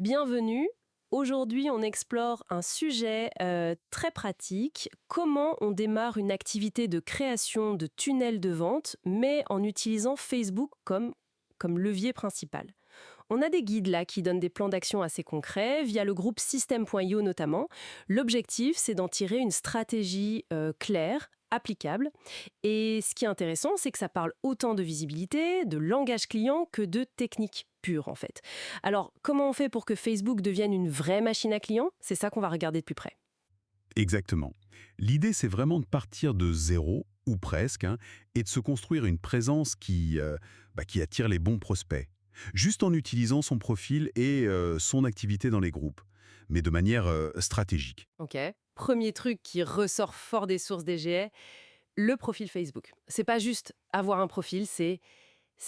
Bienvenue. Aujourd'hui, on explore un sujet très pratique. Comment on démarre une activité de création de tunnels de vente, mais en utilisant Facebook comme levier principal. On a des guides là qui donnent des plans d'action assez concrets, via le groupe System.io notamment. L'objectif, c'est d'en tirer une stratégie claire, applicable. Et ce qui est intéressant, c'est que ça parle autant de visibilité, de langage client que de technique pure en fait. Alors, comment on fait pour que Facebook devienne une vraie machine à clients? C'est ça qu'on va regarder de plus près. Exactement. L'idée, c'est vraiment de partir de zéro, ou presque, hein, et de se construire une présence qui attire les bons prospects, juste en utilisant son profil et son activité dans les groupes, mais de manière stratégique. Ok. Premier truc qui ressort fort des sources DGA, le profil Facebook. C'est pas juste avoir un profil, c'est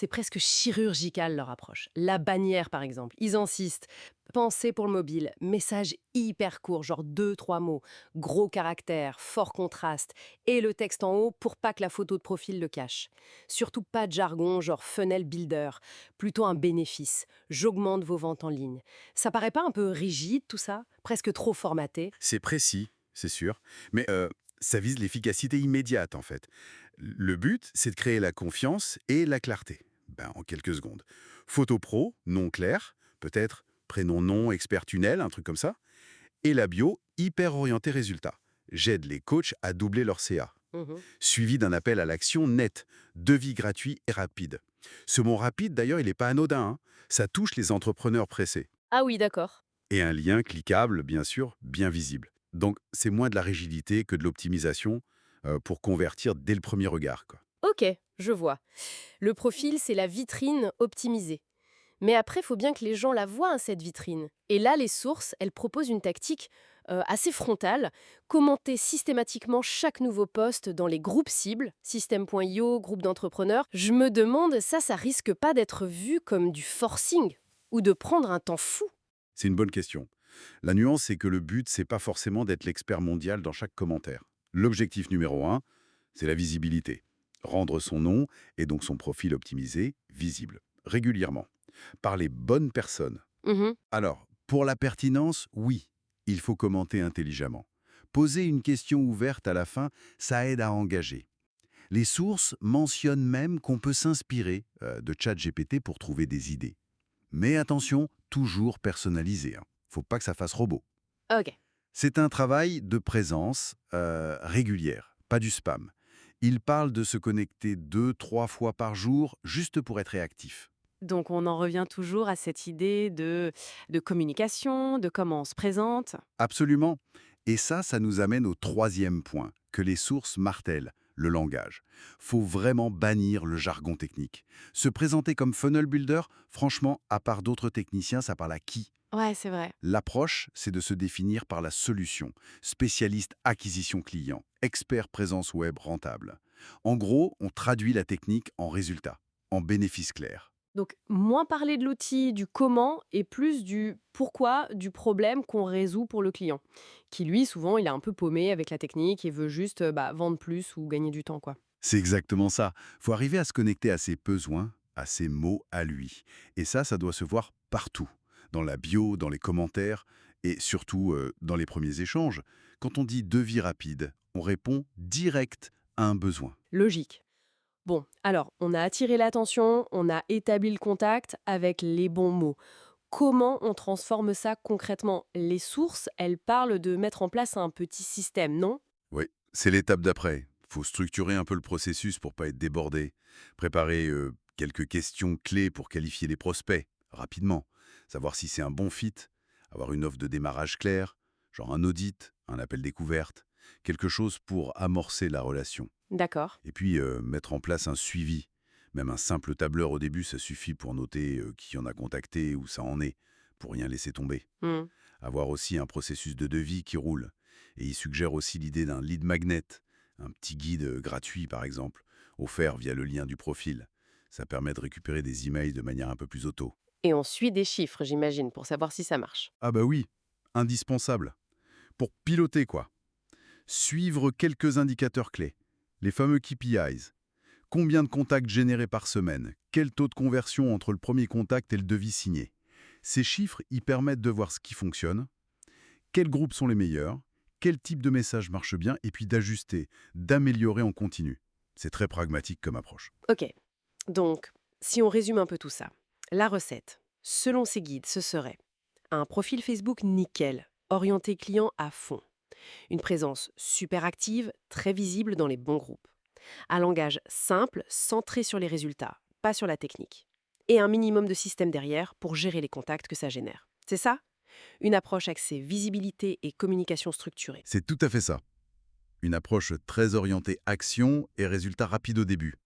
presque chirurgical leur approche. La bannière, par exemple, ils insistent. Pensez pour le mobile, message hyper court, genre deux, trois mots, gros caractères, fort contraste, et le texte en haut pour pas que la photo de profil le cache. Surtout pas de jargon, genre funnel builder, plutôt un bénéfice. J'augmente vos ventes en ligne. Ça paraît pas un peu rigide tout ça? Presque trop formaté? C'est précis, c'est sûr, mais ça vise l'efficacité immédiate, en fait. Le but, c'est de créer la confiance et la clarté. En quelques secondes. Photo pro, nom clair, peut-être prénom-nom, expert tunnel, un truc comme ça. Et la bio, hyper orientée résultat. J'aide les coachs à doubler leur CA. Mhm. Suivi d'un appel à l'action net, devis gratuit et rapide. Ce mot rapide, d'ailleurs, il n'est pas anodin, hein. Ça touche les entrepreneurs pressés. Ah oui, d'accord. Et un lien cliquable, bien sûr, bien visible. Donc, c'est moins de la rigidité que de l'optimisation pour convertir dès le premier regard, quoi. Ok, je vois. Le profil, c'est la vitrine optimisée. Mais après, il faut bien que les gens la voient, hein, cette vitrine. Et là, les sources, elles proposent une tactique assez frontale, commenter systématiquement chaque nouveau poste dans les groupes cibles, système.io, groupe d'entrepreneurs. Je me demande, ça risque pas d'être vu comme du forcing ou de prendre un temps fou. C'est une bonne question. La nuance, c'est que le but, c'est pas forcément d'être l'expert mondial dans chaque commentaire. L'objectif numéro un, c'est la visibilité. Rendre son nom et donc son profil optimisé visible, régulièrement, par les bonnes personnes. Mhm. Alors, pour la pertinence, oui, il faut commenter intelligemment. Poser une question ouverte à la fin, ça aide à engager. Les sources mentionnent même qu'on peut s'inspirer de ChatGPT pour trouver des idées. Mais attention, toujours personnalisé, hein. Faut pas que ça fasse robot. Ok. C'est un travail de présence régulière, pas du spam. Il parle de se connecter 2, 3 fois par jour juste pour être réactif. Donc on en revient toujours à cette idée de communication, de comment on se présente. Absolument. Et ça nous amène au troisième point, que les sources martèlent, le langage. Faut vraiment bannir le jargon technique. Se présenter comme funnel builder, franchement, à part d'autres techniciens, ça parle à qui? Ouais, c'est vrai. L'approche, c'est de se définir par la solution. Spécialiste acquisition client, expert présence web rentable. En gros, on traduit la technique en résultat, en bénéfice clair. Donc, moins parler de l'outil, du comment, et plus du pourquoi, du problème qu'on résout pour le client. Qui, lui, souvent, il est un peu paumé avec la technique et veut juste vendre plus ou gagner du temps, quoi. C'est exactement ça. Faut arriver à se connecter à ses besoins, à ses mots à lui. Et ça doit se voir partout. Dans la bio, dans les commentaires et surtout dans les premiers échanges. Quand on dit devis rapide, on répond direct à un besoin. Logique. Bon, alors, on a attiré l'attention, on a établi le contact avec les bons mots. Comment on transforme ça concrètement? Les sources, elles parlent de mettre en place un petit système, non? Oui, c'est l'étape d'après. Faut structurer un peu le processus pour pas être débordé. Préparer quelques questions clés pour qualifier les prospects, rapidement. Savoir si c'est un bon fit. Avoir une offre de démarrage claire, genre un audit, un appel découverte. Quelque chose pour amorcer la relation. D'accord. Et puis, mettre en place un suivi. Même un simple tableur au début, ça suffit pour noter qui en a contacté, où ça en est, pour rien laisser tomber. Hmm. Avoir aussi un processus de devis qui roule. Et il suggère aussi l'idée d'un lead magnet, un petit guide gratuit par exemple, offert via le lien du profil. Ça permet de récupérer des emails de manière un peu plus auto. Et on suit des chiffres, j'imagine, pour savoir si ça marche. Ah bah oui, indispensable. Pour piloter quoi. Suivre quelques indicateurs clés. Les fameux KPIs. Combien de contacts générés par semaine? Quel taux de conversion entre le premier contact et le devis signé? Ces chiffres y permettent de voir ce qui fonctionne, quels groupes sont les meilleurs, quel type de message marche bien, et puis d'ajuster, d'améliorer en continu. C'est très pragmatique comme approche. Ok, donc si on résume un peu tout ça, la recette, selon ces guides, ce serait un profil Facebook nickel, orienté client à fond, une présence super active, très visible dans les bons groupes, un langage simple, centré sur les résultats, pas sur la technique, et un minimum de système derrière pour gérer les contacts que ça génère. C'est ça? Une approche axée visibilité et communication structurée. C'est tout à fait ça. Une approche très orientée action et résultats rapides au début.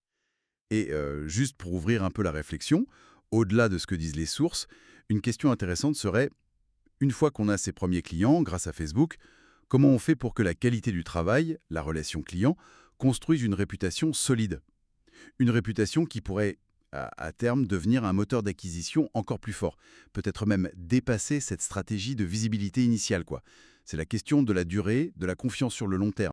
Et juste pour ouvrir un peu la réflexion, au-delà de ce que disent les sources, une question intéressante serait, une fois qu'on a ses premiers clients grâce à Facebook, comment on fait pour que la qualité du travail, la relation client, construise une réputation solide? Une réputation qui pourrait, à terme, devenir un moteur d'acquisition encore plus fort. Peut-être même dépasser cette stratégie de visibilité initiale, quoi. C'est la question de la durée, de la confiance sur le long terme.